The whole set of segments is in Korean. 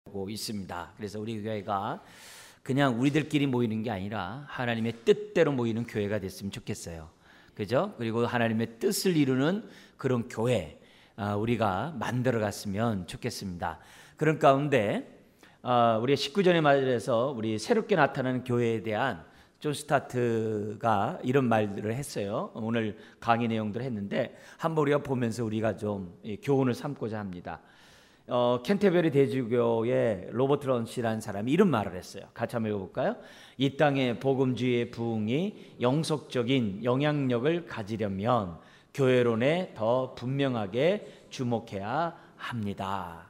하고 있습니다. 그래서 우리 교회가 그냥 우리들끼리 모이는 게 아니라 하나님의 뜻대로 모이는 교회가 됐으면 좋겠어요. 그죠? 그리고 하나님의 뜻을 이루는 그런 교회 우리가 만들어 갔으면 좋겠습니다. 그런 가운데 우리가 19절의 말에서 우리 새롭게 나타나는 교회에 대한 존 스타트가 이런 말들을 했어요. 오늘 강의 내용들을 했는데 한번 우리가 보면서 우리가 좀 교훈을 삼고자 합니다. 캔터베리 대주교의 로버트 런시라는 사람이 이런 말을 했어요. 같이 한번 읽어볼까요? 이 땅의 복음주의의 부흥이 영속적인 영향력을 가지려면 교회론에 더 분명하게 주목해야 합니다.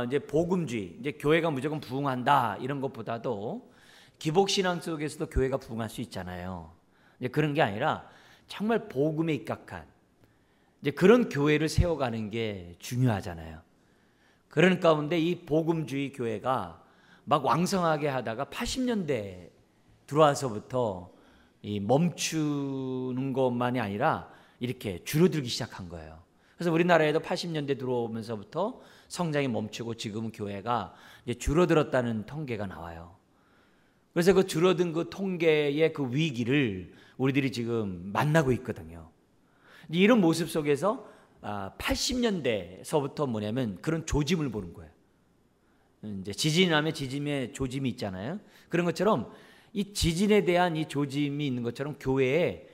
이제 복음주의, 이제 교회가 무조건 부흥한다 이런 것보다도 기복신앙 속에서도 교회가 부흥할 수 있잖아요. 이제 그런 게 아니라 정말 복음에 입각한 이제 그런 교회를 세워가는 게 중요하잖아요. 그런 가운데 이 복음주의 교회가 막 왕성하게 하다가 80년대 들어와서부터 이 멈추는 것만이 아니라 이렇게 줄어들기 시작한 거예요. 그래서 우리나라에도 80년대 들어오면서부터 성장이 멈추고 지금은 교회가 이제 줄어들었다는 통계가 나와요. 그래서 그 줄어든 그 통계의 그 위기를 우리들이 지금 만나고 있거든요. 이런 모습 속에서 80년대서부터 뭐냐면 그런 조짐을 보는 거예요. 이제 지진이 나면 지진의 조짐이 있잖아요. 그런 것처럼 이 지진에 대한 이 조짐이 있는 것처럼 교회에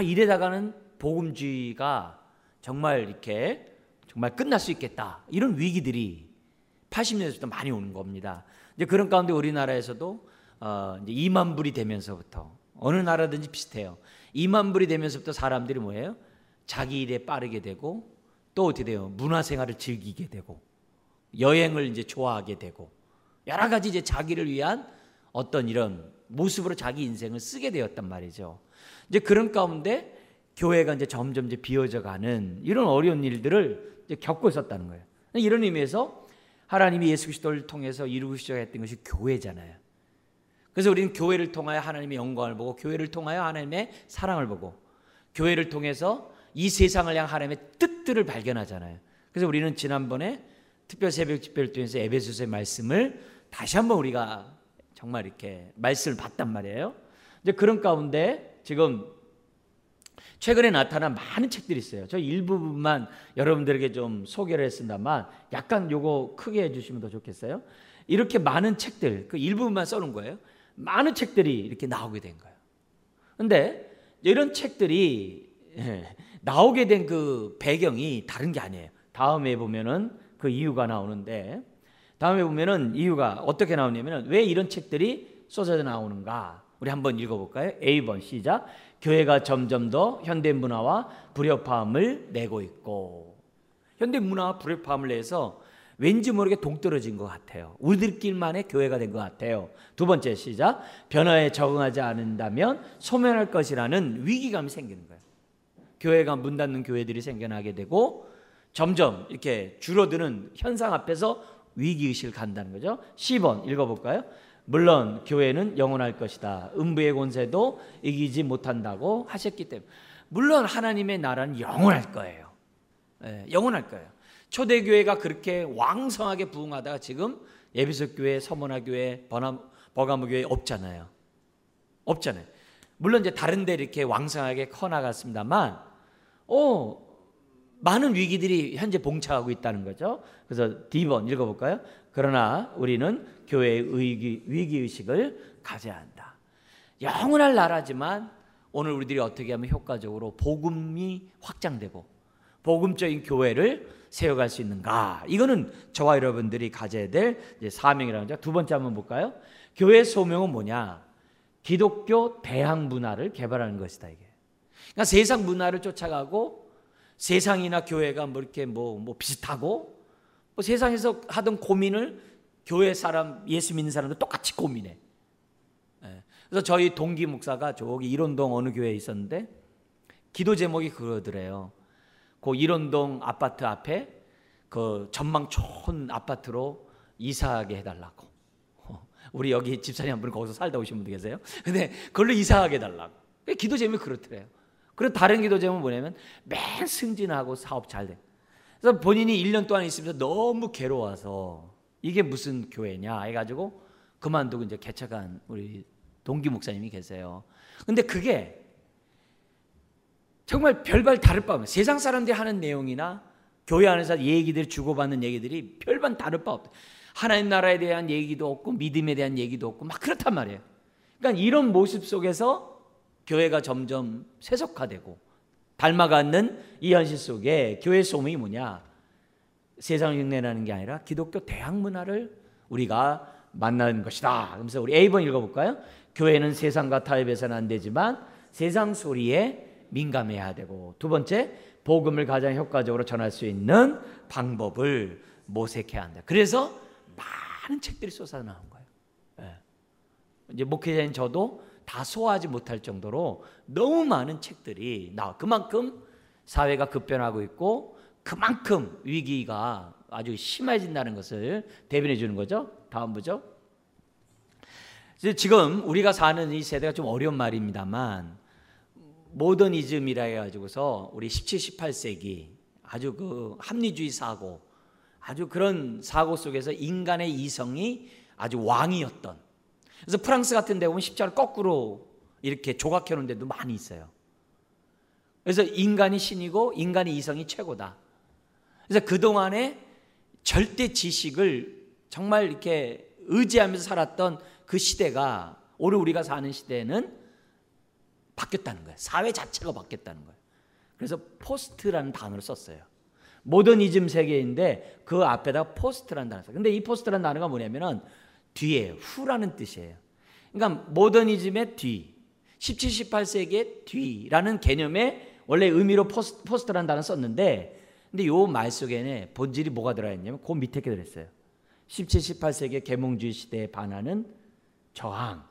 이래다가는 복음주의가 정말 이렇게 정말 끝날 수 있겠다. 이런 위기들이 80년대부터 많이 오는 겁니다. 이제 그런 가운데 우리나라에서도 이제 2만 불이 되면서부터 어느 나라든지 비슷해요. 2만 불이 되면서부터 사람들이 뭐예요? 자기 일에 빠르게 되고 또 어떻게 돼요? 문화생활을 즐기게 되고 여행을 이제 좋아하게 되고 여러 가지 이제 자기를 위한 어떤 이런 모습으로 자기 인생을 쓰게 되었단 말이죠. 이제 그런 가운데 교회가 이제 점점 이제 비어져 가는 이런 어려운 일들을 이제 겪고 있었다는 거예요. 이런 의미에서 하나님이 예수 그리스도를 통해서 이루시려 했던 것이 교회잖아요. 그래서 우리는 교회를 통하여 하나님의 영광을 보고 교회를 통하여 하나님의 사랑을 보고 교회를 통해서 이 세상을 향한 하나님의 뜻들을 발견하잖아요. 그래서 우리는 지난번에 특별 새벽 집회를 통해서 에베소서의 말씀을 다시 한번 우리가 정말 이렇게 말씀을 봤단 말이에요. 이제 그런 가운데 지금 최근에 나타난 많은 책들이 있어요. 저 일부분만 여러분들에게 좀 소개를 했습니다만 약간 요거 크게 해주시면 더 좋겠어요. 이렇게 많은 책들, 그 일부분만 써놓은 거예요. 많은 책들이 이렇게 나오게 된 거예요. 그런데 이런 책들이 나오게 된 그 배경이 다른 게 아니에요. 다음에 보면은 그 이유가 나오는데 다음에 보면은 이유가 어떻게 나오냐면은 왜 이런 책들이 쏟아져 나오는가 우리 한번 읽어볼까요? A번 시작. 교회가 점점 더 현대 문화와 불협화음을 내고 있고 현대 문화와 불협화음을 내서 왠지 모르게 동떨어진 것 같아요. 우리들끼리만의 교회가 된 것 같아요. 두 번째 시작. 변화에 적응하지 않는다면 소멸할 것이라는 위기감이 생기는 거예요. 교회가 문 닫는 교회들이 생겨나게 되고 점점 이렇게 줄어드는 현상 앞에서 위기의식을 갖는다는 거죠. 10번 읽어볼까요? 물론 교회는 영원할 것이다. 음부의 권세도 이기지 못한다고 하셨기 때문에 물론 하나님의 나라는 영원할 거예요. 영원할 거예요. 초대교회가 그렇게 왕성하게 부흥하다가 지금 에베소 교회, 서머나 교회, 버가모 교회 없잖아요. 없잖아요. 물론 이제 다른 데 이렇게 왕성하게 커나갔습니다만 많은 위기들이 현재 봉착하고 있다는 거죠. 그래서 D번 읽어볼까요? 그러나 우리는 교회의 위기의식을 가져야 한다. 영원할 나라지만 오늘 우리들이 어떻게 하면 효과적으로 복음이 확장되고 복음적인 교회를 세워갈 수 있는가? 이거는 저와 여러분들이 가져야 될 사명이라는 거죠. 두 번째 한번 볼까요? 교회의 소명은 뭐냐? 기독교 대항 문화를 개발하는 것이다. 이게. 그러니까 세상 문화를 쫓아가고 세상이나 교회가 뭐 이렇게 뭐 비슷하고 뭐 세상에서 하던 고민을 교회 사람, 예수 믿는 사람도 똑같이 고민해. 그래서 저희 동기 목사가 저기 일원동 어느 교회에 있었는데 기도 제목이 그러더래요. 그 일원동 아파트 앞에 그 전망 좋은 아파트로 이사하게 해달라고. 우리 여기 집사님 한 분이 거기서 살다 오신 분도 계세요. 근데 그걸로 이사하게 해달라고. 기도 제목이 그렇더래요. 그리고 다른 기도 제목은 뭐냐면 맨 승진하고 사업 잘 돼. 그래서 본인이 1년 동안 있으면서 너무 괴로워서 이게 무슨 교회냐 해가지고 그만두고 이제 개척한 우리 동기 목사님이 계세요. 근데 그게 정말 별반 다를 바 없어요. 세상 사람들이 하는 내용이나 교회 안에서 얘기들 주고받는 얘기들이 별반 다를 바 없어요. 하나님 나라에 대한 얘기도 없고 믿음에 대한 얘기도 없고 막 그렇단 말이에요. 그러니까 이런 모습 속에서 교회가 점점 세속화되고 닮아가는 이 현실 속에 교회 소명이 뭐냐? 세상을 흉내내는 게 아니라 기독교 대학 문화를 우리가 만나는 것이다. 그래서 우리 A번 읽어볼까요? 교회는 세상과 타협해서는 안 되지만 세상 소리에 민감해야 되고, 두 번째, 복음을 가장 효과적으로 전할 수 있는 방법을 모색해야 한다. 그래서 많은 책들이 쏟아나온 거예요. 이제 목회자인 저도 다 소화하지 못할 정도로 너무 많은 책들이 나와. 그만큼 사회가 급변하고 있고 그만큼 위기가 아주 심해진다는 것을 대변해 주는 거죠. 다음 보죠. 지금 우리가 사는 이 세대가 좀 어려운 말입니다만 모더니즘이라 해가지고서 우리 17, 18세기 아주 그 합리주의 사고, 아주 그런 사고 속에서 인간의 이성이 아주 왕이었던, 그래서 프랑스 같은 데 보면 십자가를 거꾸로 이렇게 조각해 놓은 데도 많이 있어요. 그래서 인간이 신이고 인간의 이성이 최고다. 그래서 그동안에 절대 지식을 정말 이렇게 의지하면서 살았던 그 시대가 오늘 우리가 사는 시대는 바뀌었다는 거예요. 사회 자체가 바뀌었다는 거예요. 그래서 포스트라는 단어를 썼어요. 모더니즘 세계인데 그 앞에다가 포스트라는 단어를 썼어요. 근데 이 포스트라는 단어가 뭐냐면은 뒤에 후라는 뜻이에요. 그러니까 모더니즘의 뒤, 17, 18세기의 뒤라는 개념의 원래 의미로 포스트라는 단어를 썼는데, 근데 요 말 속에는 본질이 뭐가 들어있냐면 그 밑에 게 들어있어요. 17, 18세기의 계몽주의 시대에 반하는 저항,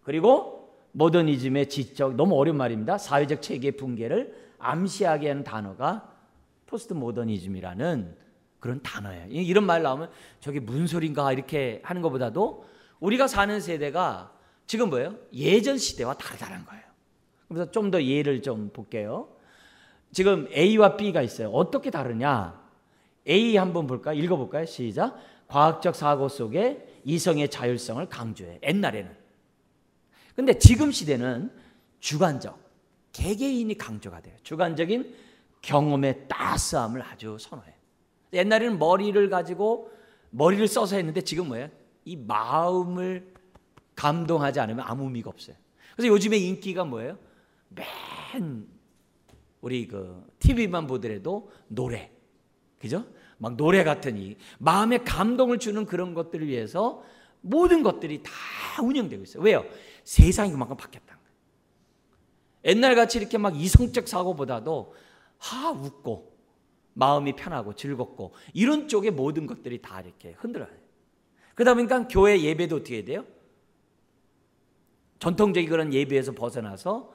그리고 모더니즘의 지적, 너무 어려운 말입니다. 사회적 체계의 붕괴를 암시하게 하는 단어가 포스트 모더니즘이라는 그런 단어예요. 이런 말 나오면 저게 무슨 소린가 이렇게 하는 것보다도 우리가 사는 세대가 지금 뭐예요? 예전 시대와 다르다는 거예요. 그래서 좀 더 예를 좀 볼게요. 지금 A와 B가 있어요. 어떻게 다르냐? A 한번 볼까요? 읽어볼까요? 시작. 과학적 사고 속에 이성의 자율성을 강조해. 옛날에는. 근데 지금 시대는 주관적, 개개인이 강조가 돼요. 주관적인 경험의 따스함을 아주 선호해요. 옛날에는 머리를 가지고 머리를 써서 했는데 지금 뭐예요? 이 마음을 감동하지 않으면 아무 의미가 없어요. 그래서 요즘에 인기가 뭐예요? 맨 우리 그 TV만 보더라도 노래, 그죠? 막 노래 같은 이 마음에 감동을 주는 그런 것들을 위해서 모든 것들이 다 운영되고 있어요. 왜요? 세상이 그만큼 바뀌었다는 거예요. 옛날같이 이렇게 막 이성적 사고보다도 웃고 마음이 편하고 즐겁고 이런 쪽의 모든 것들이 다 이렇게 흔들어요. 그러다 보니까 교회 예배도 어떻게 해야 돼요? 전통적인 그런 예배에서 벗어나서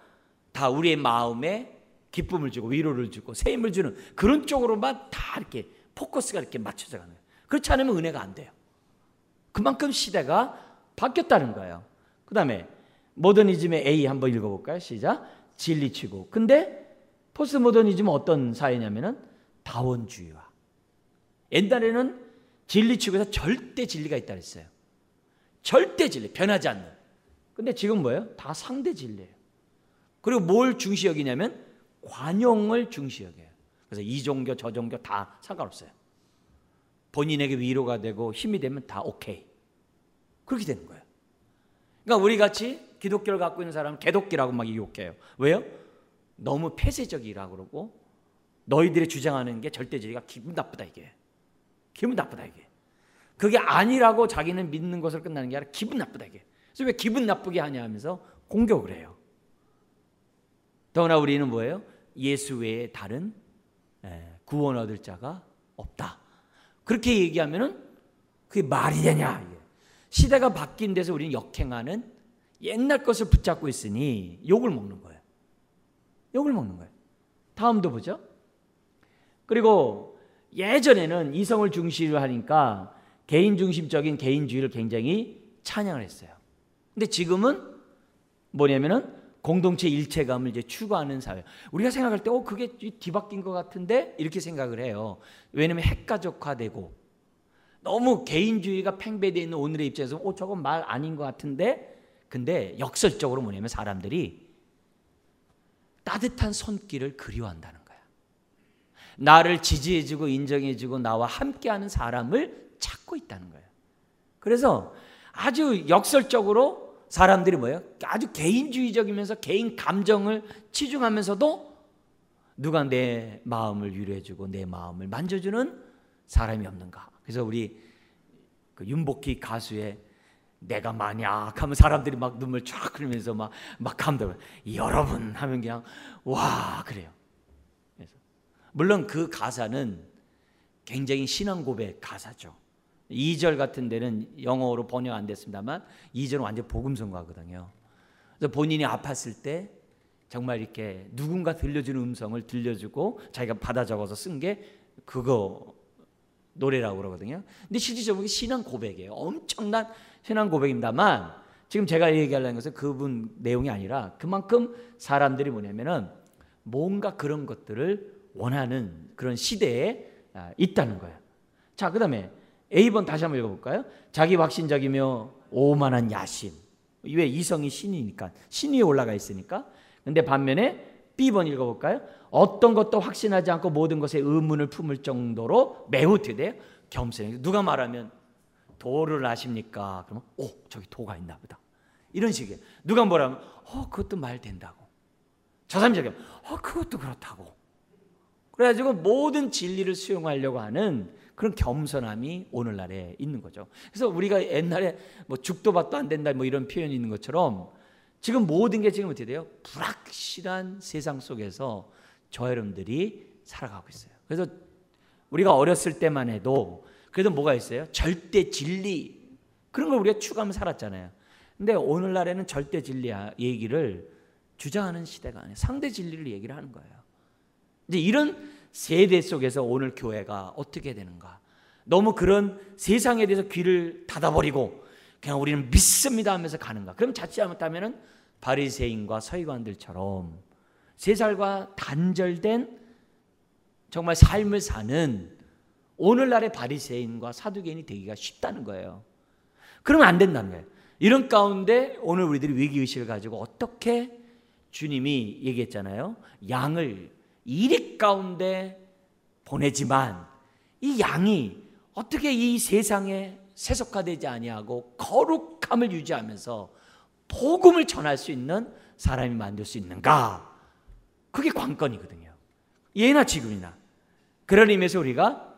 다 우리의 마음에 기쁨을 주고 위로를 주고 새 힘을 주는 그런 쪽으로만 다 이렇게 포커스가 이렇게 맞춰져 가는 거예요. 그렇지 않으면 은혜가 안 돼요. 그만큼 시대가 바뀌었다는 거예요. 그 다음에 모더니즘의 A 한번 읽어볼까요? 시작. 진리치고. 근데 포스트 모더니즘은 어떤 사회냐면은 다원주의와, 옛날에는 진리치고에서 절대 진리가 있다 그랬어요. 절대 진리, 변하지 않는. 근데 지금 뭐예요? 다 상대 진리예요. 그리고 뭘 중시 여기냐면 관용을 중시 여겨요. 그래서 이 종교 저 종교 다 상관없어요. 본인에게 위로가 되고 힘이 되면 다 오케이. 그렇게 되는 거예요. 그러니까 우리 같이 기독교를 갖고 있는 사람은 개독기라고 막 욕해요. 왜요? 너무 폐쇄적이라고 그러고 너희들이 주장하는 게 절대주의가 기분 나쁘다 이게. 기분 나쁘다 이게. 그게 아니라고 자기는 믿는 것으로 끝나는 게 아니라 기분 나쁘다 이게. 그래서 왜 기분 나쁘게 하냐 하면서 공격을 해요. 더구나 우리는 뭐예요? 예수 외에 다른 구원 얻을 자가 없다. 그렇게 얘기하면은 그게 말이 되냐? 시대가 바뀐 데서 우리는 역행하는 옛날 것을 붙잡고 있으니 욕을 먹는 거예요. 욕을 먹는 거예요. 다음도 보죠. 그리고 예전에는 이성을 중시로 하니까 개인 중심적인 개인주의를 굉장히 찬양을 했어요. 근데 지금은 뭐냐면은 공동체 일체감을 이제 추구하는 사회. 우리가 생각할 때 그게 뒤바뀐 것 같은데 이렇게 생각을 해요. 왜냐하면 핵가족화되고 너무 개인주의가 팽배되어 있는 오늘의 입장에서 저건 말 아닌 것 같은데, 근데 역설적으로 뭐냐면 사람들이 따뜻한 손길을 그리워한다는 거야. 나를 지지해주고 인정해주고 나와 함께하는 사람을 찾고 있다는 거예요. 그래서 아주 역설적으로 사람들이 뭐예요? 아주 개인주의적이면서 개인 감정을 치중하면서도 누가 내 마음을 위로해주고 내 마음을 만져주는 사람이 없는가. 그래서 우리 그 윤복희 가수의 내가 만약 하면 사람들이 막 눈물 쫙 흘리면서 막 감동을 여러분 하면 그냥 와 그래요. 그래서 물론 그 가사는 굉장히 신앙 고백 가사죠. 2절 같은 데는 영어로 번역 안 됐습니다만 2절은 완전 복음성가거든요. 그래서 본인이 아팠을 때 정말 이렇게 누군가 들려주는 음성을 들려주고 자기가 받아 적어서 쓴 게 그거 노래라고 그러거든요. 근데 실질적으로 신앙 고백이에요. 엄청난 신앙 고백입니다만 지금 제가 얘기하려는 것은 그분 내용이 아니라 그만큼 사람들이 뭐냐면은 뭔가 그런 것들을 원하는 그런 시대에 있다는 거예요. 자, 그 다음에 A번 다시 한번 읽어볼까요? 자기 확신적이며 오만한 야심. 왜? 이성이 신이니까, 신 위에 올라가 있으니까. 근데 반면에 B번 읽어볼까요? 어떤 것도 확신하지 않고 모든 것에 의문을 품을 정도로 매우 어떻게 돼요? 겸손해요. 누가 말하면 도를 아십니까? 그러면 저기 도가 있나 보다. 이런 식이에요. 누가 뭐라면 그것도 말 된다고. 저 사람이 저기 그것도 그렇다고. 그래가지고 모든 진리를 수용하려고 하는 그런 겸손함이 오늘날에 있는 거죠. 그래서 우리가 옛날에 뭐 죽도 밥도 안 된다 뭐 이런 표현이 있는 것처럼 지금 모든 게 지금 어떻게 돼요? 불확실한 세상 속에서 저 여러분들이 살아가고 있어요. 그래서 우리가 어렸을 때만 해도 그래도 뭐가 있어요? 절대 진리 그런 걸 우리가 추구하며 살았잖아요. 근데 오늘날에는 절대 진리 얘기를 주장하는 시대가 아니에요. 상대 진리를 얘기를 하는 거예요. 이제 이런 세대 속에서 오늘 교회가 어떻게 되는가? 너무 그런 세상에 대해서 귀를 닫아버리고 그냥 우리는 믿습니다 하면서 가는가? 그럼 자칫 잘못하면은 바리새인과 서기관들처럼 세상과 단절된 정말 삶을 사는 오늘날의 바리새인과 사두개인이 되기가 쉽다는 거예요. 그러면 안 된다는 거예요. 이런 가운데 오늘 우리들이 위기의식을 가지고 어떻게 주님이 얘기했잖아요. 양을 이리 가운데 보내지만 이 양이 어떻게 이 세상에 세속화되지 아니하고 거룩함을 유지하면서 복음을 전할 수 있는 사람이 만들 수 있는가? 그게 관건이거든요. 예나 지금이나. 그런 의미에서 우리가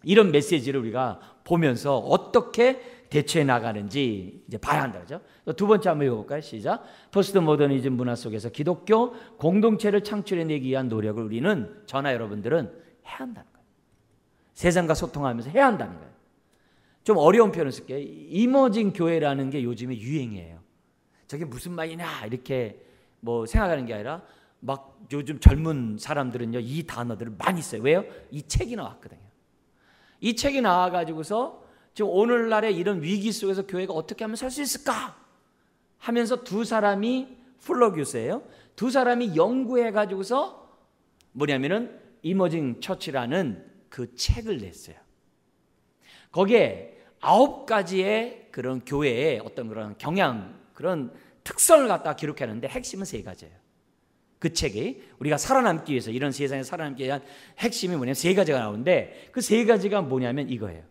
이런 메시지를 우리가 보면서 어떻게 대처해 나가는지 이제 봐야 한다. 그죠? 두 번째 한번 읽어볼까요? 시작. 포스트 모더니즘 문화 속에서 기독교 공동체를 창출해내기 위한 노력을 우리는 저나 여러분들은 해야 한다는 거예요. 세상과 소통하면서 해야 한다는 거예요. 좀 어려운 표현을 쓸게요. 이머징 교회라는 게 요즘에 유행이에요. 저게 무슨 말이냐 이렇게 뭐 생각하는 게 아니라 막 요즘 젊은 사람들은요 이 단어들을 많이 써요. 왜요? 이 책이 나왔거든요. 이 책이 나와가지고서 지금 오늘날의 이런 위기 속에서 교회가 어떻게 하면 살 수 있을까 하면서 두 사람이 플러교수예요. 두 사람이 연구해가지고서 뭐냐면은 이머징 처치라는 그 책을 냈어요. 거기에 9가지의 그런 교회의 어떤 그런 경향 그런 특성을 갖다가 기록했는데 핵심은 3가지예요. 그 책이 우리가 살아남기 위해서 이런 세상에 살아남기 위한 핵심이 뭐냐면 3가지가 나오는데 그 3가지가 뭐냐면 이거예요.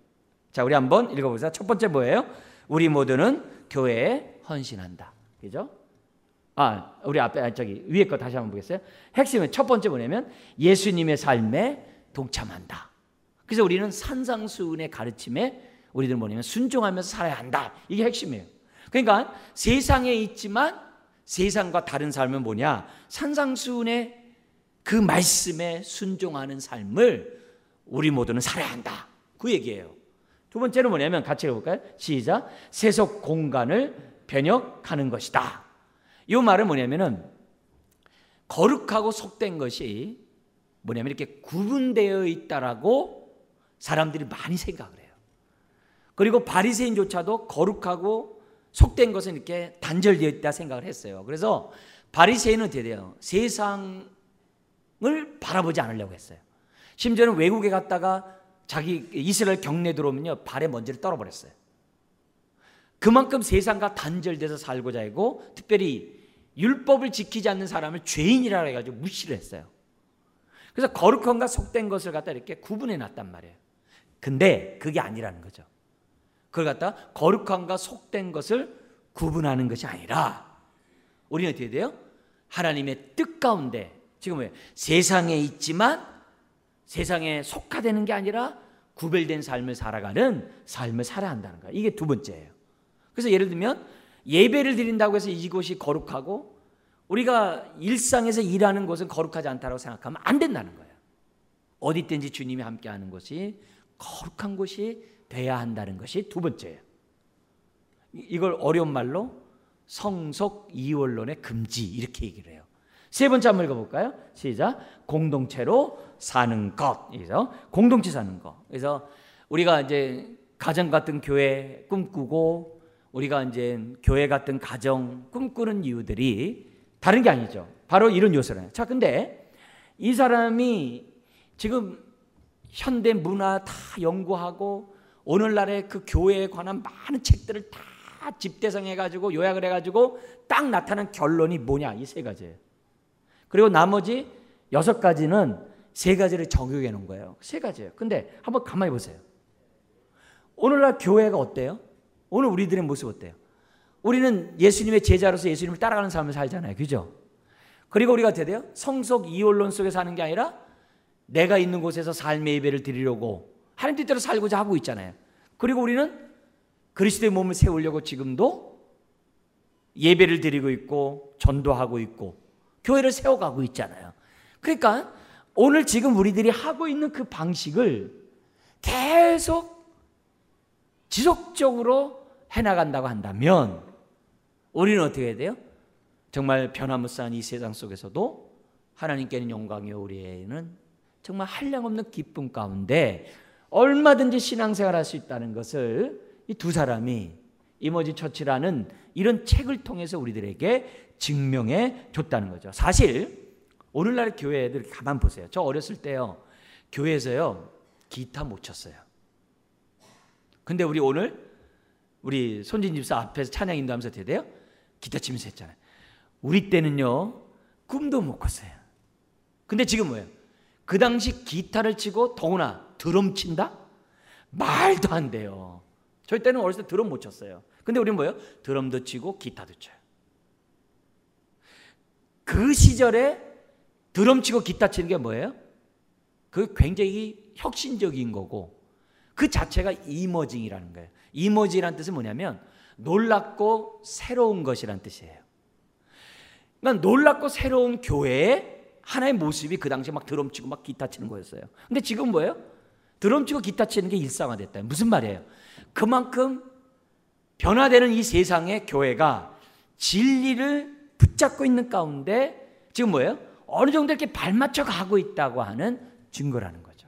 자, 우리 한번 읽어보자. 첫 번째 뭐예요? 우리 모두는 교회에 헌신한다. 그죠? 우리 앞에 저기 위에 거 다시 한번 보겠어요? 핵심은 첫 번째 뭐냐면 예수님의 삶에 동참한다. 그래서 우리는 산상수훈의 가르침에 우리들은 뭐냐면 순종하면서 살아야 한다. 이게 핵심이에요. 그러니까 세상에 있지만 세상과 다른 삶은 뭐냐? 산상수훈의 그 말씀에 순종하는 삶을 우리 모두는 살아야 한다. 그 얘기예요. 두 번째는 뭐냐면 같이 해볼까요? 시작. 세속 공간을 변혁하는 것이다. 이 말은 뭐냐면은 거룩하고 속된 것이 뭐냐면 이렇게 구분되어 있다라고 사람들이 많이 생각을 해요. 그리고 바리새인조차도 거룩하고 속된 것은 이렇게 단절되어 있다 생각을 했어요. 그래서 바리새인은 어떻게 돼요? 세상을 바라보지 않으려고 했어요. 심지어는 외국에 갔다가 자기 이스라엘 경내 들어오면요 발에 먼지를 떨어버렸어요. 그만큼 세상과 단절돼서 살고자 하고 특별히 율법을 지키지 않는 사람을 죄인이라고 해가지고 무시를 했어요. 그래서 거룩함과 속된 것을 갖다 이렇게 구분해 놨단 말이에요. 근데 그게 아니라는 거죠. 그걸 갖다 거룩함과 속된 것을 구분하는 것이 아니라 우리는 어떻게 돼요? 하나님의 뜻 가운데 지금 왜 세상에 있지만 세상에 속하되는 게 아니라 구별된 삶을 살아가는 삶을 살아야 한다는 거예요. 이게 두 번째예요. 그래서 예를 들면 예배를 드린다고 해서 이곳이 거룩하고 우리가 일상에서 일하는 곳은 거룩하지 않다고 생각하면 안 된다는 거예요. 어디 있든지 주님이 함께하는 곳이 거룩한 곳이 돼야 한다는 것이 두 번째예요. 이걸 어려운 말로 성속 이원론의 금지 이렇게 얘기를 해요. 세 번째 한번 읽어볼까요? 시작. 공동체로 사는 것. 그래서 공동체 사는 것. 그래서 우리가 이제 가정 같은 교회 꿈꾸고 우리가 이제 교회 같은 가정 꿈꾸는 이유들이 다른 게 아니죠. 바로 이런 요소라요. 자, 근데 이 사람이 지금 현대 문화 다 연구하고 오늘날의 그 교회에 관한 많은 책들을 다 집대성해가지고 요약을 해가지고 딱 나타난 결론이 뭐냐? 이 세 가지예요. 그리고 나머지 6가지는 3가지를 적용해 놓은 거예요. 3가지예요. 근데 한번 가만히 보세요. 오늘날 교회가 어때요? 오늘 우리들의 모습 어때요? 우리는 예수님의 제자로서 예수님을 따라가는 삶을 살잖아요. 그죠? 그리고 우리가 어떻게 돼요? 성속 이원론 속에 사는 게 아니라 내가 있는 곳에서 삶의 예배를 드리려고 하나님 뜻대로 살고자 하고 있잖아요. 그리고 우리는 그리스도의 몸을 세우려고 지금도 예배를 드리고 있고 전도하고 있고 교회를 세워가고 있잖아요. 그러니까 오늘 지금 우리들이 하고 있는 그 방식을 계속 지속적으로 해나간다고 한다면 우리는 어떻게 해야 돼요? 정말 변화무쌍한 이 세상 속에서도 하나님께는 영광이요 우리에는 정말 한량없는 기쁨 가운데 얼마든지 신앙생활 할 수 있다는 것을 이 두 사람이 이머지 처치라는 이런 책을 통해서 우리들에게 증명해 줬다는 거죠. 사실 오늘날 교회들 가만 보세요. 저 어렸을 때요 교회에서요 기타 못 쳤어요. 근데 우리 오늘 우리 손진 집사 앞에서 찬양 인도하면서 어떻게 돼요? 기타 치면서 했잖아요. 우리 때는요 꿈도 못 꿨어요. 근데 지금 뭐예요? 그 당시 기타를 치고 더구나 드럼 친다? 말도 안 돼요. 저희 때는 어렸을 때 드럼 못 쳤어요. 근데 우리는 뭐예요? 드럼도 치고 기타도 쳐요. 그 시절에 드럼 치고 기타 치는 게 뭐예요? 그 굉장히 혁신적인 거고 그 자체가 이머징이라는 거예요. 이머징이라는 뜻은 뭐냐면 놀랍고 새로운 것이라는 뜻이에요. 그러니까 놀랍고 새로운 교회의 하나의 모습이 그 당시에 막 드럼 치고 막 기타 치는 거였어요. 근데 지금 뭐예요? 드럼 치고 기타 치는 게 일상화됐다. 무슨 말이에요? 그만큼 변화되는 이 세상의 교회가 진리를 붙잡고 있는 가운데 지금 뭐예요? 어느 정도 이렇게 발맞춰 가고 있다고 하는 증거라는 거죠.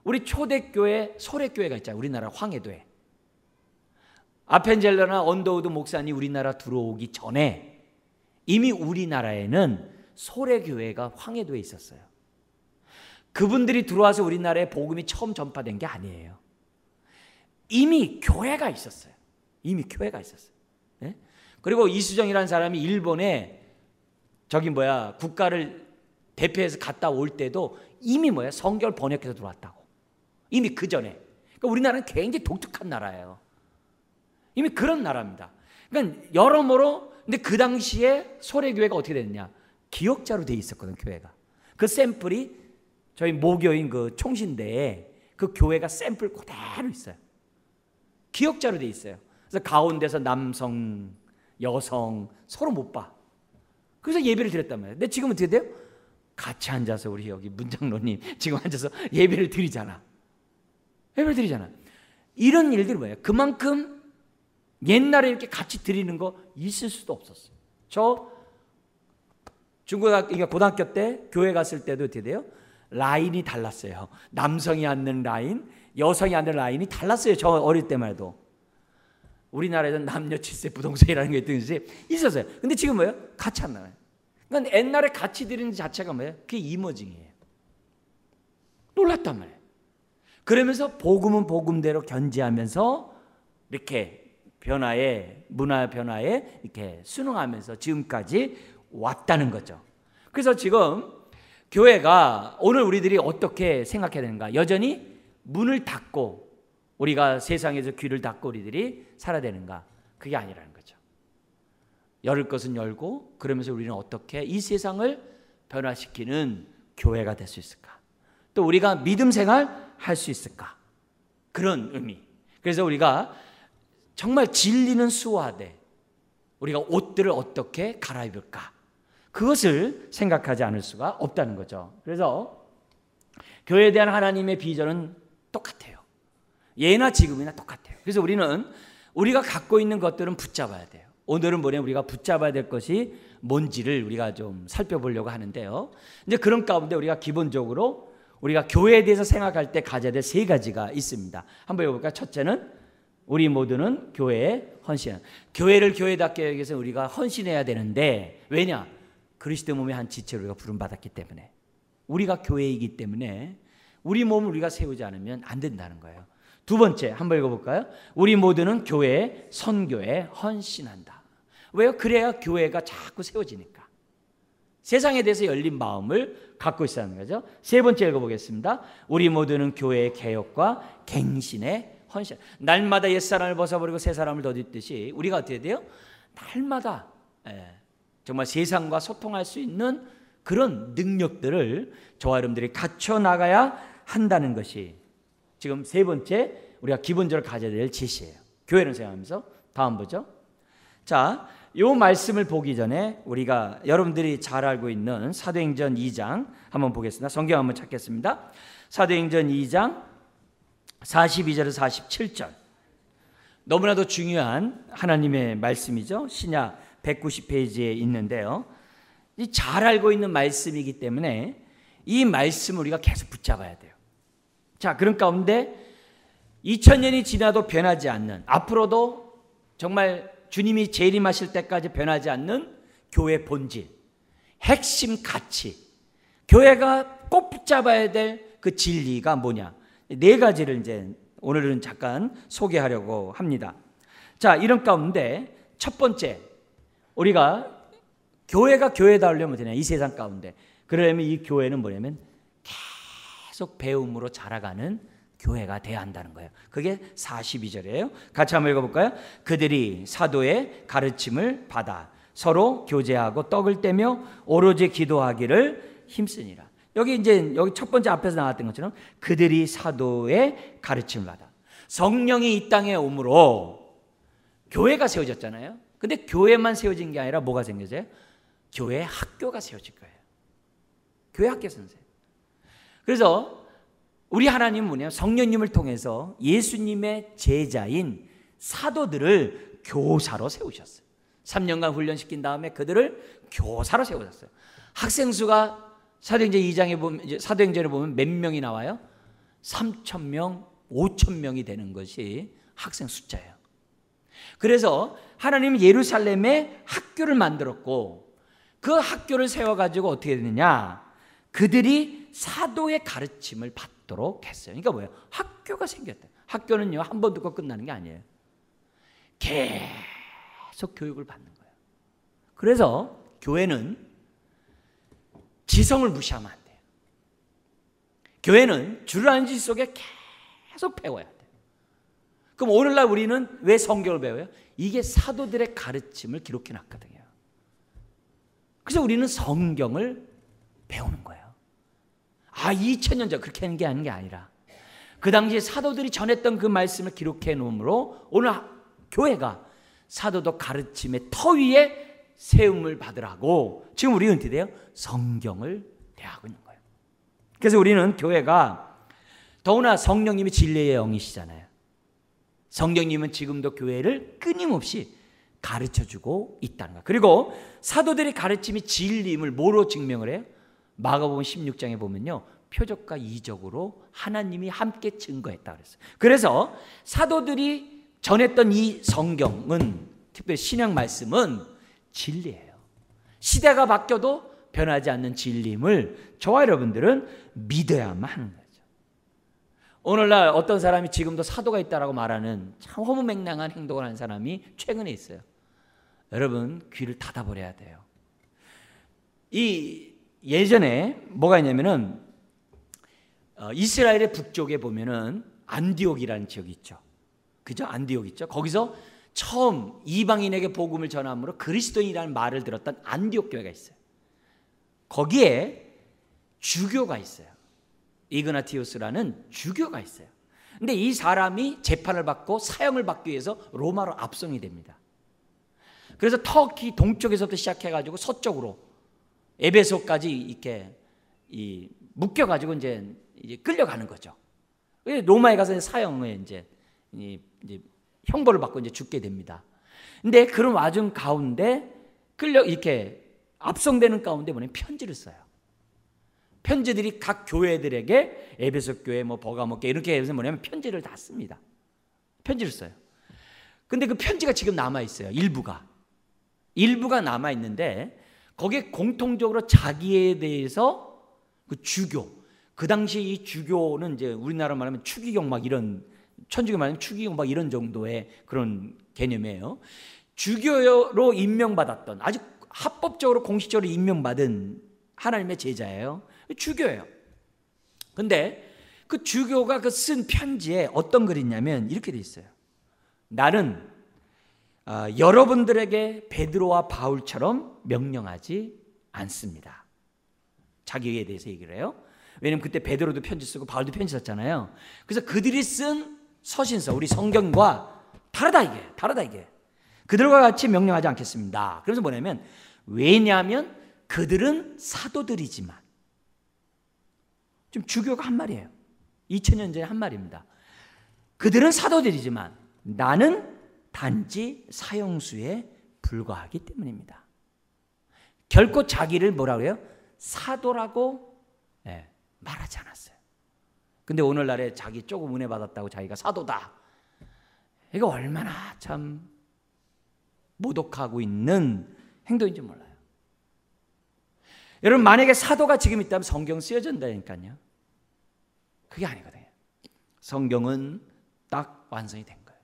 우리 초대교회, 소래교회가 있잖아요. 우리나라 황해도에. 아펜젤러나 언더우드 목사님 우리나라 들어오기 전에 이미 우리나라에는 소래교회가 황해도에 있었어요. 그분들이 들어와서 우리나라에 복음이 처음 전파된 게 아니에요. 이미 교회가 있었어요. 이미 교회가 있었어요. 네? 그리고 이수정이라는 사람이 일본에 국가를 대표해서 갔다 올 때도 이미 성경을 번역해서 들어왔다고. 이미 그 전에. 그러니까 우리나라는 굉장히 독특한 나라예요. 이미 그런 나라입니다. 그러니까 여러모로 근데 그 당시에 소래교회가 어떻게 됐냐? 기억자로 돼 있었거든 교회가. 그 샘플이 저희 모교인 그 총신대에 그 교회가 샘플 그대로 있어요. 기억자로 돼 있어요. 그래서 가운데서 남성, 여성 서로 못 봐. 그래서 예배를 드렸단 말이에요. 근데 지금 어떻게 돼요? 같이 앉아서 우리 여기 문장로님 지금 앉아서 예배를 드리잖아. 예배를 드리잖아. 이런 일들이 뭐예요? 그만큼 옛날에 이렇게 같이 드리는 거 있을 수도 없었어요. 저 고등학교 때 교회 갔을 때도 어떻게 돼요? 라인이 달랐어요. 남성이 앉는 라인, 여성이 앉는 라인이 달랐어요. 저 어릴 때만 해도. 우리나라에서는 남녀 7세 부동산이라는 게 있었어요. 근데 지금 뭐예요? 같이 안 나와요. 그러니까 옛날에 같이 드리는 자체가 뭐예요? 그게 이머징이에요. 놀랐단 말이에요. 그러면서 복음은 복음대로 견지하면서 이렇게 문화 변화에 이렇게 순응하면서 지금까지 왔다는 거죠. 그래서 지금 교회가 오늘 우리들이 어떻게 생각해야 되는가? 여전히 문을 닫고 우리가 세상에서 귀를 닫고 우리들이 살아야 되는가? 그게 아니라는 거죠. 열을 것은 열고, 그러면서 우리는 어떻게 이 세상을 변화시키는 교회가 될 수 있을까? 또 우리가 믿음 생활 할 수 있을까? 그런 의미. 그래서 우리가 정말 진리는 수호하되 우리가 옷들을 어떻게 갈아입을까? 그것을 생각하지 않을 수가 없다는 거죠. 그래서 교회에 대한 하나님의 비전은 똑같아요. 예나 지금이나 똑같아요. 그래서 우리가 갖고 있는 것들은 붙잡아야 돼요. 오늘은 우리가 붙잡아야 될 것이 뭔지를 우리가 좀 살펴보려고 하는데요. 이제 그런 가운데 우리가 기본적으로 우리가 교회에 대해서 생각할 때 가져야 될 세 가지가 있습니다. 한번 읽어볼까요? 첫째는 우리 모두는 교회에 헌신. 교회를 교회답게 여기서 우리가 헌신해야 되는데, 왜냐? 그리스도 몸의 한 지체로 우리가 부름받았기 때문에, 우리가 교회이기 때문에 우리 몸을 우리가 세우지 않으면 안 된다는 거예요. 두 번째 한번 읽어볼까요? 우리 모두는 교회 선교에 헌신한다. 왜요? 그래야 교회가 자꾸 세워지니까. 세상에 대해서 열린 마음을 갖고 있다는 거죠. 세 번째 읽어보겠습니다. 우리 모두는 교회의 개혁과 갱신에 헌신. 날마다 옛사람을 벗어버리고 새 사람을 덧입듯이 우리가 어떻게 돼요? 날마다 정말 세상과 소통할 수 있는 그런 능력들을 저와 여러분들이 갖춰 나가야 한다는 것이 지금 세 번째 우리가 기본적으로 가져야 될 지시예요. 교회를 생각하면서. 다음 보죠. 자, 이 말씀을 보기 전에 우리가 여러분들이 잘 알고 있는 사도행전 2장 한번 보겠습니다. 성경 한번 찾겠습니다. 사도행전 2장 42절에서 47절. 너무나도 중요한 하나님의 말씀이죠. 신약 190페이지에 있는데요. 잘 알고 있는 말씀이기 때문에 이 말씀을 우리가 계속 붙잡아야 돼요. 자, 그런 가운데 2000년이 지나도 변하지 않는, 앞으로도 정말 주님이 재림하실 때까지 변하지 않는 교회 본질, 핵심 가치, 교회가 꼭 붙잡아야 될 그 진리가 뭐냐? 네 가지를 이제 오늘은 잠깐 소개하려고 합니다. 자, 이런 가운데 첫 번째, 우리가 교회가 교회다우려면 되냐? 이 세상 가운데. 그러려면 이 교회는 뭐냐면 계속 배움으로 자라가는 교회가 돼야 한다는 거예요. 그게 42절이에요. 같이 한번 읽어볼까요? 그들이 사도의 가르침을 받아 서로 교제하고 떡을 떼며 오로지 기도하기를 힘쓰니라. 여기 첫 번째 앞에서 나왔던 것처럼 그들이 사도의 가르침을 받아. 성령이 이 땅에 오므로 교회가 세워졌잖아요. 근데 교회만 세워진 게 아니라 뭐가 생겨져요? 교회 학교가 세워질 거예요. 교회 학교 선생. 그래서 우리 하나님은 뭐냐? 성령님을 통해서 예수님의 제자인 사도들을 교사로 세우셨어요. 3년간 훈련시킨 다음에 그들을 교사로 세우셨어요. 학생 수가 사도행전에 보면 몇 명이 나와요? 3,000명, 5,000명이 되는 것이 학생 숫자예요. 그래서 하나님은 예루살렘에 학교를 만들었고 그 학교를 세워가지고 어떻게 되느냐? 그들이 사도의 가르침을 받도록 했어요. 그러니까 뭐예요? 학교가 생겼다. 학교는요, 한 번 듣고 끝나는 게 아니에요. 계속 교육을 받는 거예요. 그래서 교회는 지성을 무시하면 안 돼요. 교회는 줄라는 지 속에 계속 배워야 돼요. 그럼 오늘날 우리는 왜 성경을 배워요? 이게 사도들의 가르침을 기록해 놨거든요. 그래서 우리는 성경을 배우는 거예요. 2000년 전 그렇게 하는 게 아니라 그 당시에 사도들이 전했던 그 말씀을 기록해 놓음으로 오늘 교회가 사도도 가르침의 터 위에 세움을 받으라고 지금 우리는 어떻게 돼요? 성경을 대하고 있는 거예요. 그래서 우리는 교회가 더구나 성령님이 진리의 영이시잖아요. 성령님은 지금도 교회를 끊임없이 가르쳐주고 있다는 거예요. 그리고 사도들의 가르침이 진리임을 뭐로 증명을 해요? 마가복음 16장에 보면요, 표적과 이적으로 하나님이 함께 증거했다 그랬어요. 그래서 사도들이 전했던 이 성경은, 특별히 신약 말씀은 진리예요. 시대가 바뀌어도 변하지 않는 진리임을 저와 여러분들은 믿어야만 하는 거죠. 오늘날 어떤 사람이 지금도 사도가 있다라고 말하는 참 허무맹랑한 행동을 하는 사람이 최근에 있어요. 여러분 귀를 닫아버려야 돼요. 이 예전에 뭐가 있냐면은 이스라엘의 북쪽에 보면은 안디옥이라는 지역이 있죠. 그죠? 안디옥 있죠. 거기서 처음 이방인에게 복음을 전함으로 그리스도인이라는 말을 들었던 안디옥 교회가 있어요. 거기에 주교가 있어요. 이그나티우스라는 주교가 있어요. 근데 이 사람이 재판을 받고 사형을 받기 위해서 로마로 압송이 됩니다. 그래서 터키 동쪽에서부터 시작해가지고 서쪽으로 에베소까지 이렇게 묶여가지고 이제 끌려가는 거죠. 로마에 가서 사형을 이제 형벌을 받고 이제 죽게 됩니다. 근데 그런 와중 가운데 이렇게 압송되는 가운데 뭐냐면 편지를 써요. 편지들이 각 교회들에게 에베소 교회, 버가모 교회 이렇게 해서 뭐냐면 편지를 다 씁니다. 편지를 써요. 근데 그 편지가 지금 남아 있어요. 일부가 남아 있는데 거기에 공통적으로 자기에 대해서 그 주교, 그 당시 이 주교는 이제 우리나라 말하면 추기경 막 이런 천주교 말하면 추기경 막 이런 정도의 그런 개념이에요. 주교로 임명받았던 아주 합법적으로 공식적으로 임명받은 하나님의 제자예요. 주교예요. 근데 그 주교가 그 쓴 편지에 어떤 글이 있냐면 이렇게 돼 있어요. 나는 여러분들에게 베드로와 바울처럼 명령하지 않습니다. 자기에 대해서 얘기를 해요. 왜냐면 그때 베드로도 편지 쓰고 바울도 편지 썼잖아요. 그래서 그들이 쓴 서신서, 우리 성경과 다르다 이게. 그들과 같이 명령하지 않겠습니다. 그래서 뭐냐면 왜냐하면 그들은 사도들이지만, 좀 주교가 한 말이에요. 2000년 전에 한 말입니다. 그들은 사도들이지만 나는 단지 사형수에 불과하기 때문입니다. 결코 자기를 뭐라고 해요? 사도라고 말하지 않았어요. 근데 오늘날에 자기 조금 은혜 받았다고 자기가 사도다. 이거 얼마나 참 모독하고 있는 행동인지 몰라요. 여러분, 만약에 사도가 지금 있다면 성경 쓰여진다니까요. 그게 아니거든요. 성경은 딱 완성이 된 거예요.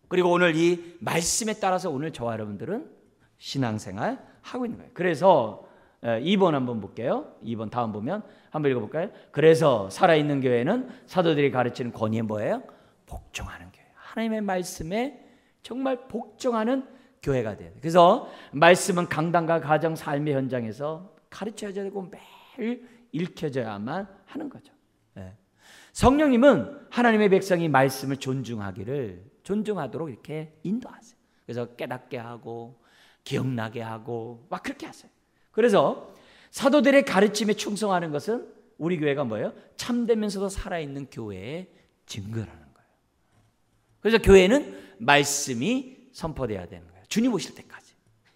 그리고 오늘 이 말씀에 따라서 오늘 저와 여러분들은 신앙생활 하고 있는 거예요. 그래서 2번 한번 볼게요. 2번 다음 보면 한번 읽어볼까요? 그래서 살아있는 교회는 사도들이 가르치는 권위에 뭐예요? 복종하는 교회. 하나님의 말씀에 정말 복종하는 교회가 돼요. 그래서 말씀은 강단과 가정 삶의 현장에서 가르쳐야 되고 매일 읽혀져야만 하는 거죠. 성령님은 하나님의 백성이 말씀을 존중하도록 이렇게 인도하세요. 그래서 깨닫게 하고 기억나게 하고 막 그렇게 하세요. 그래서 사도들의 가르침에 충성하는 것은 우리 교회가 뭐예요? 참되면서도 살아있는 교회의 증거라는 거예요. 그래서 교회는 말씀이 선포돼야 되는 거예요. 주님 오실 때까지.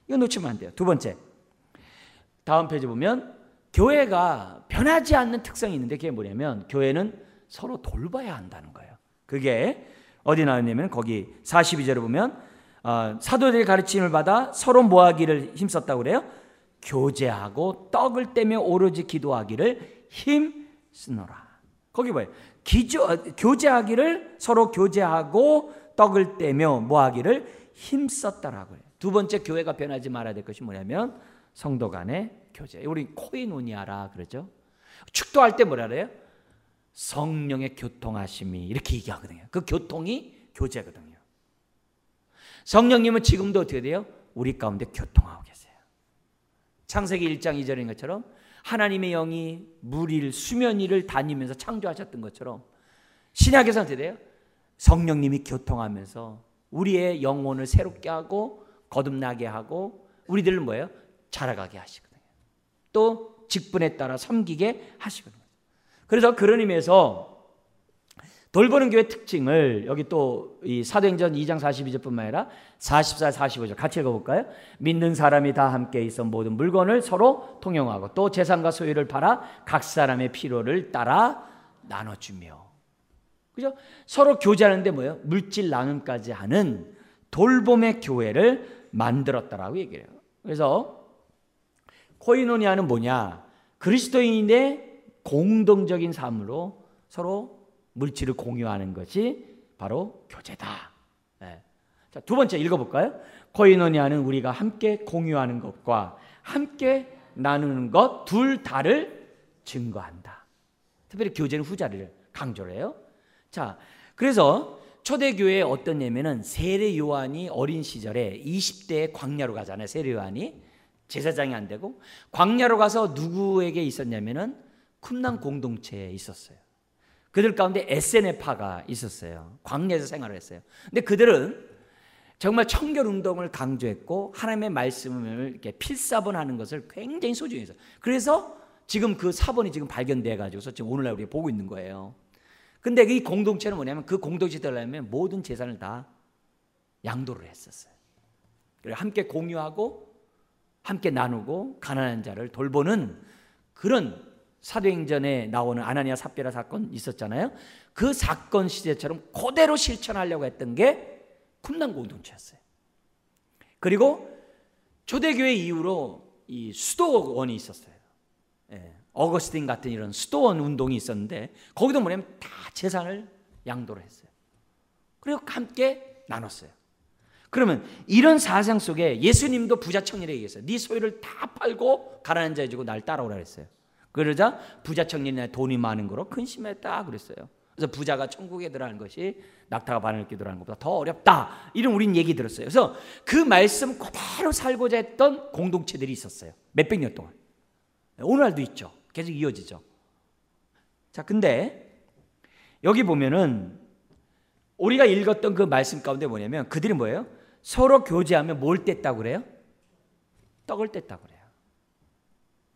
이거 놓치면 안 돼요. 두 번째, 다음 페이지 보면 교회가 변하지 않는 특성이 있는데 그게 뭐냐면 교회는 서로 돌봐야 한다는 거예요. 그게 어디 나왔냐면 거기 42절에 보면 사도들의 가르침을 받아 서로 모하기를 힘썼다고 그래요. 교제하고 떡을 떼며 오로지 기도하기를 힘쓰노라. 거기 뭐예요? 교제하기를 서로 교제하고 떡을 떼며 모하기를 힘썼다라고 해요. 두 번째 교회가 변하지 말아야 될 것이 뭐냐면 성도 간의 교제. 우리 코이노니아라 그러죠. 축도할 때 뭐라 그래요? 성령의 교통하심이 이렇게 얘기하거든요. 그 교통이 교제거든요. 성령님은 지금도 어떻게 돼요? 우리 가운데 교통하고 계세요. 창세기 1장 2절인 것처럼 하나님의 영이 물 위를 수면 위를 다니면서 창조하셨던 것처럼 신약에서는 어떻게 돼요? 성령님이 교통하면서 우리의 영혼을 새롭게 하고 거듭나게 하고 우리들을 뭐예요? 자라가게 하시거든요. 또 직분에 따라 섬기게 하시거든요. 그래서 그런 의미에서 돌보는 교회 특징을 여기 또 이 사도행전 2장 42절뿐만 아니라 44, 45절 같이 읽어볼까요? 믿는 사람이 다 함께 있어 모든 물건을 서로 통용하고 또 재산과 소유를 팔아 각 사람의 필요를 따라 나눠주며, 그죠? 서로 교제하는데 뭐예요? 물질 나눔까지 하는 돌봄의 교회를 만들었다라고 얘기해요. 그래서 코이노니아는 뭐냐? 그리스도인의 공동적인 삶으로 서로 물질을 공유하는 것이 바로 교제다. 네. 자, 두 번째 읽어볼까요? 코이노니아는 우리가 함께 공유하는 것과 함께 나누는 것 둘 다를 증거한다. 특별히 교제는 후자를 강조를 해요. 자, 그래서 초대교회에 어떤 예면은 세례 요한이 어린 시절에 20대에 광야로 가잖아요. 세례 요한이 제사장이 안 되고 광야로 가서 누구에게 있었냐면은 쿰난 공동체에 있었어요. 그들 가운데 에세네파가 있었어요. 광야에서 생활을 했어요. 근데 그들은 정말 청결 운동을 강조했고 하나님의 말씀을 이렇게 필사본하는 것을 굉장히 소중히 했어요. 그래서 지금 그 사본이 지금 발견돼 가지고서 지금 오늘날 우리가 보고 있는 거예요. 근데 이 공동체는 뭐냐면 그 공동체에 들어가려면 모든 재산을 다 양도를 했었어요. 그리고 함께 공유하고 함께 나누고 가난한 자를 돌보는 그런 사도행전에 나오는 아나니아 삽비라 사건 있었잖아요. 그 사건 시제처럼 그대로 실천하려고 했던 게 쿰난 공동체였어요. 그리고 초대교회 이후로 이 수도원이 있었어요. 예, 어거스틴 같은 이런 수도원 운동이 있었는데 거기도 뭐냐면 다 재산을 양도를 했어요. 그리고 함께 나눴어요. 그러면 이런 사상 속에 예수님도 부자 청년에게 얘기했어요. 네 소유를 다 팔고 가난한 자에 주고 날 따라오라 그랬어요. 그러자 부자 청년이 돈이 많은 거로 근심했다 그랬어요. 그래서 부자가 천국에 들어가는 것이 낙타가 바늘에 들어가는 것보다 더 어렵다. 이런 우린 얘기 들었어요. 그래서 그 말씀 그대로 살고자 했던 공동체들이 있었어요. 몇백 년 동안. 오늘날도 있죠. 계속 이어지죠. 자, 근데 여기 보면은 우리가 읽었던 그 말씀 가운데 뭐냐면 그들이 뭐예요? 서로 교제하면 뭘 뗐다고 그래요? 떡을 뗐다고 그래요.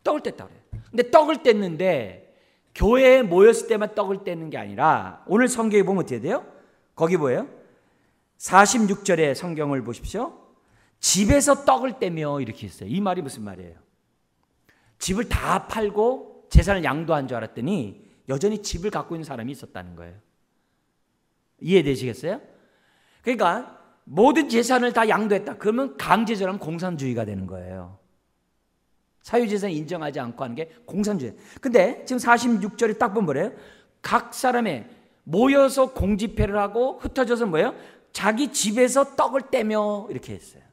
떡을 뗐다고 그래요. 근데 떡을 뗐는데 교회에 모였을 때만 떡을 떼는 게 아니라 오늘 성경에 보면 어떻게 돼요? 거기 뭐예요? 46절의 성경을 보십시오. 집에서 떡을 떼며 이렇게 했어요. 이 말이 무슨 말이에요? 집을 다 팔고 재산을 양도한 줄 알았더니 여전히 집을 갖고 있는 사람이 있었다는 거예요. 이해되시겠어요? 그러니까 모든 재산을 다 양도했다. 그러면 강제적으로 공산주의가 되는 거예요. 사유재산 인정하지 않고 하는 게 공산주의. 근데 지금 46절에 딱 보면 뭐래요? 각 사람의 모여서 공집회를 하고 흩어져서 뭐예요? 자기 집에서 떡을 떼며 이렇게 했어요.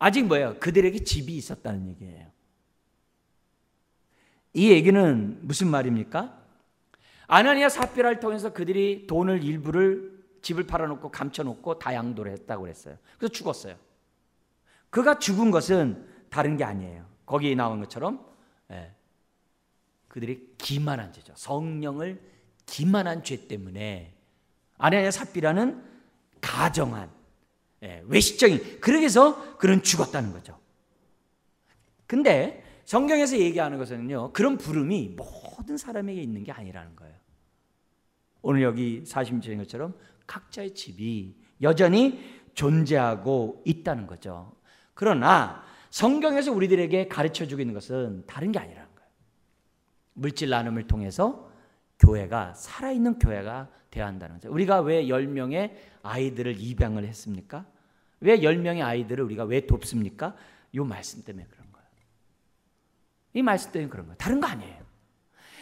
아직 뭐예요? 그들에게 집이 있었다는 얘기예요. 이 얘기는 무슨 말입니까? 아나니아 삽비라를 통해서 그들이 돈을 일부를 집을 팔아놓고 감춰놓고 다 양도를 했다고 그랬어요. 그래서 죽었어요. 그가 죽은 것은 다른 게 아니에요. 거기에 나온 것처럼 그들이 기만한 죄죠. 성령을 기만한 죄 때문에 아나니아 삽비라는 가정한 외식적인 그러기 위해서 그는 죽었다는 거죠. 근데 성경에서 얘기하는 것은요, 그런 부름이 모든 사람에게 있는 게 아니라는 거예요. 오늘 여기 40절인 것처럼 각자의 집이 여전히 존재하고 있다는 거죠. 그러나 성경에서 우리들에게 가르쳐주고 있는 것은 다른 게 아니라는 거예요. 물질 나눔을 통해서 교회가 살아있는 교회가 되어야 한다는 거죠. 우리가 왜 10명의 아이들을 입양을 했습니까? 왜 10명의 아이들을 우리가 왜 돕습니까? 이 말씀 때문에 그런 거예요. 이 말씀 때문에 그런 거예요. 다른 거 아니에요.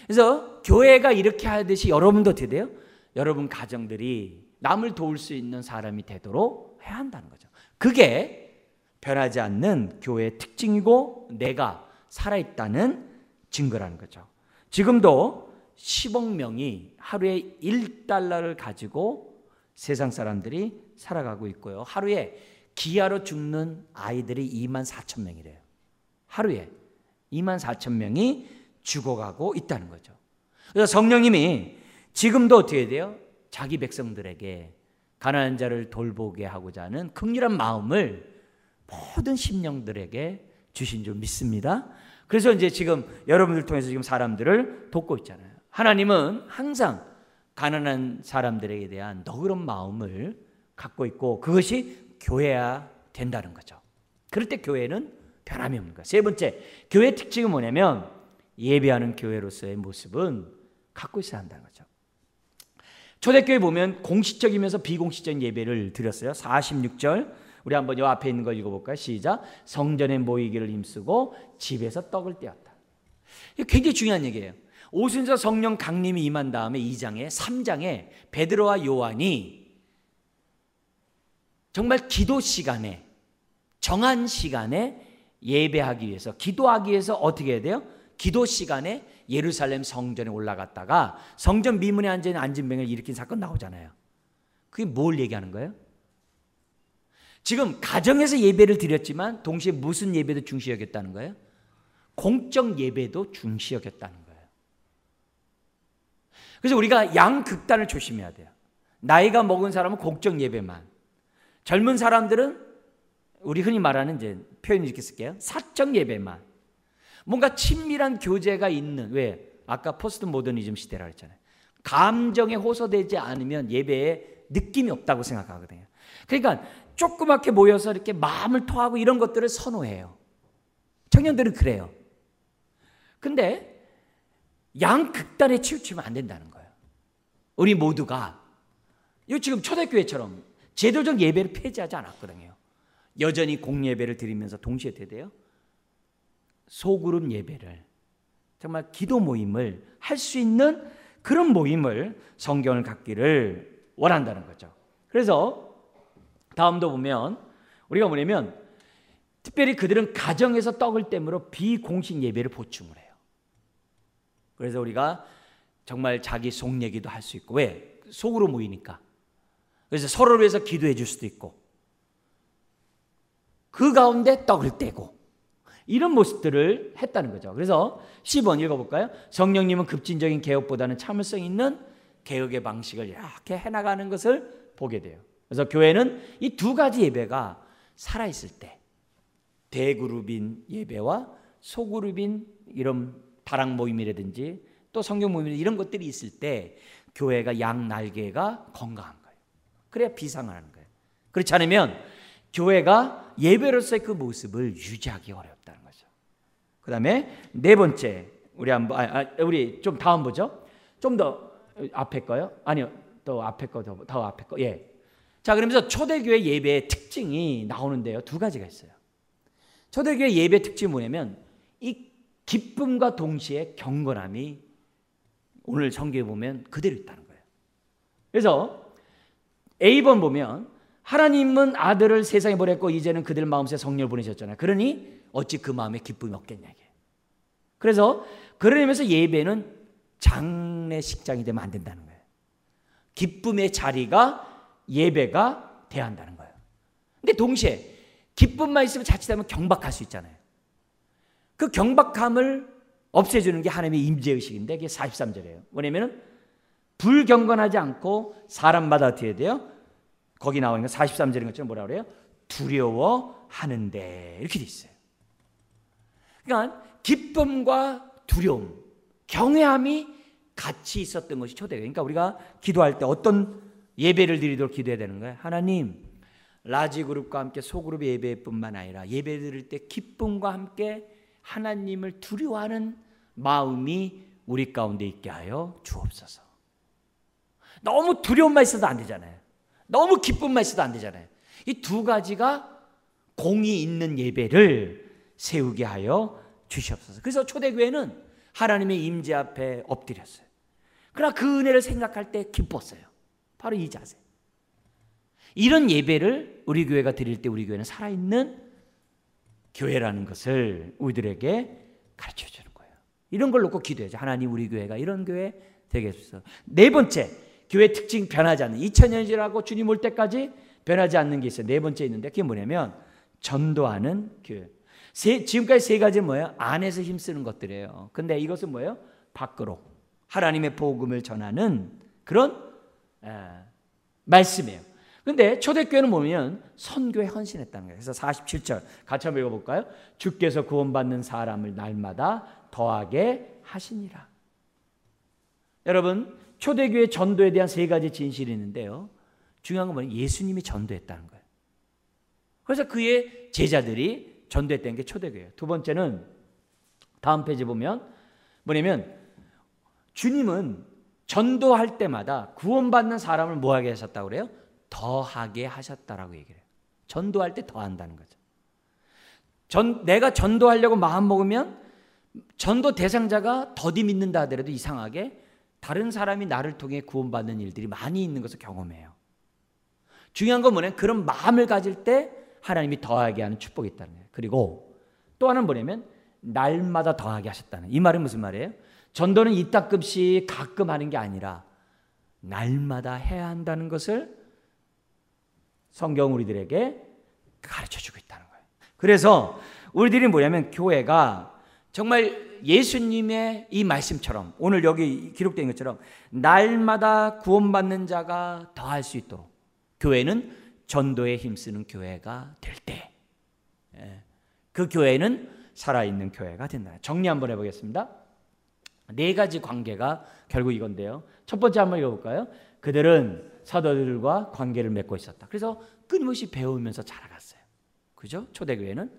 그래서 교회가 이렇게 하듯이 여러분도 어떻게 돼요? 여러분 가정들이 남을 도울 수 있는 사람이 되도록 해야 한다는 거죠. 그게 변하지 않는 교회의 특징이고 내가 살아있다는 증거라는 거죠. 지금도 10억 명이 하루에 1달러를 가지고 세상 사람들이 살아가고 있고요. 하루에 기아로 죽는 아이들이 24,000명이래요. 하루에 24,000명이 죽어가고 있다는 거죠. 그래서 성령님이 지금도 어떻게 돼요? 자기 백성들에게 가난한 자를 돌보게 하고자 하는 긍휼한 마음을 모든 심령들에게 주신 줄 믿습니다. 그래서 이제 지금 여러분들 통해서 지금 사람들을 돕고 있잖아요. 하나님은 항상 가난한 사람들에게 대한 너그러운 마음을 갖고 있고 그것이 교회야 된다는 거죠. 그럴 때 교회는 변함이 없는 거예요. 세 번째, 교회의 특징은 뭐냐면 예배하는 교회로서의 모습은 갖고 있어야 한다는 거죠. 초대교회 보면 공식적이면서 비공식적인 예배를 드렸어요. 46절 우리 한번 요 앞에 있는 거 읽어볼까요? 시작. 성전에 모이기를 힘쓰고 집에서 떡을 떼었다. 이게 굉장히 중요한 얘기예요. 오순절 성령 강림이 임한 다음에 2장에 3장에 베드로와 요한이 정말 기도 시간에, 정한 시간에 예배하기 위해서, 기도하기 위해서 어떻게 해야 돼요? 기도 시간에 예루살렘 성전에 올라갔다가 성전 미문에 앉아있는 안진뱅이를 일으킨 사건 나오잖아요. 그게 뭘 얘기하는 거예요? 지금 가정에서 예배를 드렸지만 동시에 무슨 예배도 중시 여겼다는 거예요? 공적 예배도 중시 여겼다는 거예요. 그래서 우리가 양극단을 조심해야 돼요. 나이가 먹은 사람은 공적 예배만, 젊은 사람들은 우리 흔히 말하는 이제 표현을 이렇게 쓸게요. 사적 예배만. 뭔가 친밀한 교제가 있는, 왜? 아까 포스트 모더니즘 시대라고 했잖아요. 감정에 호소되지 않으면 예배에 느낌이 없다고 생각하거든요. 그러니까 조그맣게 모여서 이렇게 마음을 토하고 이런 것들을 선호해요. 청년들은 그래요. 근데 양극단에 치우치면 안 된다는 거예요. 우리 모두가 이 지금 초대교회처럼 제도적 예배를 폐지하지 않았거든요. 여전히 공예배를 드리면서 동시에 돼요. 소그룹 예배를, 정말 기도 모임을 할 수 있는 그런 모임을 성경을 갖기를 원한다는 거죠. 그래서 다음도 보면 우리가 뭐냐면 특별히 그들은 가정에서 떡을 떼므로 비공식 예배를 보충을 해요. 그래서 우리가 정말 자기 속 얘기도 할 수 있고, 왜? 속으로 모이니까. 그래서 서로를 위해서 기도해 줄 수도 있고, 그 가운데 떡을 떼고, 이런 모습들을 했다는 거죠. 그래서 10번 읽어볼까요? 성령님은 급진적인 개혁보다는 참을성 있는 개혁의 방식을 이렇게 해나가는 것을 보게 돼요. 그래서 교회는 이 두 가지 예배가 살아있을 때, 대그룹인 예배와 소그룹인 이런 다락 모임이라든지 또 성경 모임이라든지 이런 것들이 있을 때 교회가 양 날개가 건강한 거예요. 그래야 비상하는 거예요. 그렇지 않으면 교회가 예배로서의 그 모습을 유지하기 어렵다는 거죠. 그 다음에 네 번째, 우리 좀 다음 보죠. 좀 더 앞에 거요? 아니요, 더 앞에 거, 더 앞에 거. 예. 자, 그러면서 초대교회 예배의 특징이 나오는데요. 두 가지가 있어요. 초대교회 예배 특징이 뭐냐면 이 기쁨과 동시에 경건함이 오늘 성경에 보면 그대로 있다는 거예요. 그래서 A번 보면 하나님은 아들을 세상에 보냈고 이제는 그들 마음속에 성령을 보내셨잖아요. 그러니 어찌 그 마음에 기쁨이 없겠냐 이게. 그래서 그러면서 예배는 장례식장이 되면 안 된다는 거예요. 기쁨의 자리가 예배가 돼야 한다는 거예요. 근데 동시에 기쁨만 있으면 자칫하면 경박할 수 있잖아요. 그 경박함을 없애주는 게 하나님의 임재의식인데 그게 43절이에요. 뭐냐면 불경건하지 않고 사람마다 어떻게 해야 돼요? 거기 나오는 거 43절인 것처럼 뭐라 그래요? 두려워하는데 이렇게 돼 있어요. 그러니까 기쁨과 두려움, 경외함이 같이 있었던 것이 초대교회. 그러니까 우리가 기도할 때 어떤 예배를 드리도록 기도해야 되는 거예요? 하나님, 라지 그룹과 함께 소그룹 예배뿐만 아니라 예배 드릴 때 기쁨과 함께 하나님을 두려워하는 마음이 우리 가운데 있게 하여 주옵소서. 너무 두려움만 있어도 안 되잖아요. 너무 기쁨만 있어도 안 되잖아요. 이 두 가지가 공이 있는 예배를 세우게 하여 주시옵소서. 그래서 초대교회는 하나님의 임재 앞에 엎드렸어요. 그러나 그 은혜를 생각할 때 기뻤어요. 바로 이 자세. 이런 예배를 우리 교회가 드릴 때 우리 교회는 살아있는 교회라는 것을 우리들에게 가르쳐 주는 거예요. 이런 걸 놓고 기도해야죠. 하나님, 우리 교회가 이런 교회 되게 해주소서. 네 번째, 교회 특징 변하지 않는, 2000년이 지나고 주님 올 때까지 변하지 않는 게 있어요. 네 번째 있는데 그게 뭐냐면 전도하는 교회. 지금까지 세 가지는 뭐예요? 안에서 힘쓰는 것들이에요. 근데 이것은 뭐예요? 밖으로 하나님의 복음을 전하는 그런 말씀이에요. 근데 초대교회는 뭐냐면 선교에 헌신했다는 거예요. 그래서 47절 같이 한번 읽어볼까요? 주께서 구원받는 사람을 날마다 더하게 하시니라. 여러분, 초대교회 전도에 대한 세 가지 진실이 있는데요. 중요한 건 뭐냐면 예수님이 전도했다는 거예요. 그래서 그의 제자들이 전도했다는 게 초대교회예요. 두 번째는 다음 페이지 보면 뭐냐면 주님은 전도할 때마다 구원받는 사람을 뭐하게 하셨다고 그래요? 더하게 하셨다라고 얘기를 해요. 전도할 때 더한다는 거죠. 내가 전도하려고 마음 먹으면 전도 대상자가 더디 믿는다 하더라도 이상하게 다른 사람이 나를 통해 구원받는 일들이 많이 있는 것을 경험해요. 중요한 건 뭐냐면 그런 마음을 가질 때 하나님이 더하게 하는 축복이 있다는 거예요. 그리고 또 하나는 뭐냐면 날마다 더하게 하셨다는, 이 말은 무슨 말이에요? 전도는 이따금씩 가끔 하는 게 아니라 날마다 해야 한다는 것을 성경 우리들에게 가르쳐주고 있다는 거예요. 그래서 우리들이 뭐냐면 교회가 정말 예수님의 이 말씀처럼 오늘 여기 기록된 것처럼 날마다 구원받는 자가 더할 수 있도록 교회는 전도에 힘쓰는 교회가 될 때 그 교회는 살아있는 교회가 된다. 정리 한번 해보겠습니다. 4가지 관계가 결국 이건데요. 첫 번째 한번 읽어볼까요? 그들은 사도들과 관계를 맺고 있었다. 그래서 끊임없이 배우면서 자라갔어요. 그죠? 초대교회는.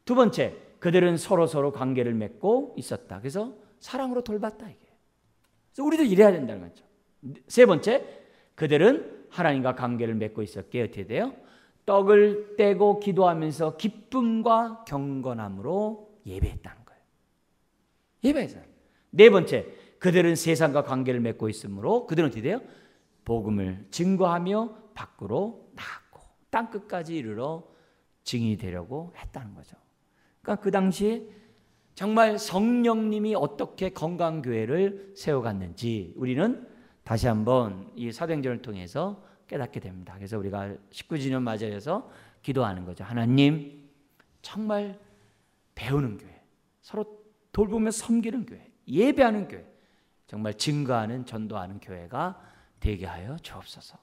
두 번째, 그들은 서로 관계를 맺고 있었다. 그래서 사랑으로 돌봤다 이게. 그래서 우리도 이래야 된다는 거죠. 세 번째, 그들은 하나님과 관계를 맺고 있었기에 어떻게 돼요? 떡을 떼고 기도하면서 기쁨과 경건함으로 예배했다는 거예요. 예배했어요. 네 번째, 그들은 세상과 관계를 맺고 있으므로 그들은 어떻게 돼요? 복음을 증거하며 밖으로 나갔고 땅끝까지 이르러 증인이 되려고 했다는 거죠. 그러니까 그 당시에 정말 성령님이 어떻게 건강교회를 세워갔는지 우리는 다시 한번 이 사도행전을 통해서 깨닫게 됩니다. 그래서 우리가 19주년 맞이해서 기도하는 거죠. 하나님, 정말 배우는 교회, 서로 돌보며 섬기는 교회, 예배하는 교회, 정말 증거하는 전도하는 교회가 되게 하여 주옵소서.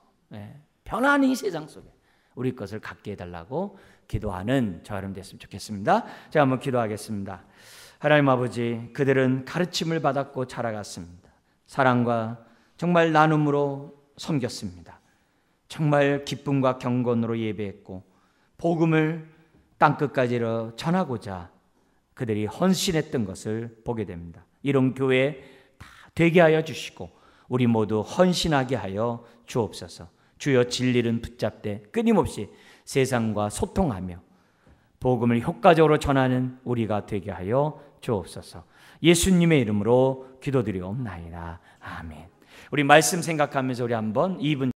변하는 이 세상 속에 우리 것을 갖게 해달라고 기도하는 저 여러분 됐으면 좋겠습니다. 제가 한번 기도하겠습니다. 하나님 아버지, 그들은 가르침을 받았고 자라갔습니다. 사랑과 정말 나눔으로 섬겼습니다. 정말 기쁨과 경건으로 예배했고 복음을 땅끝까지 전하고자 그들이 헌신했던 것을 보게 됩니다. 이런 교회 다 되게 하여 주시고 우리 모두 헌신하게 하여 주옵소서. 주여, 진리를 붙잡되 끊임없이 세상과 소통하며 복음을 효과적으로 전하는 우리가 되게 하여 주옵소서. 예수님의 이름으로 기도드리옵나이다. 아멘. 우리 말씀 생각하면서 우리 한번 2분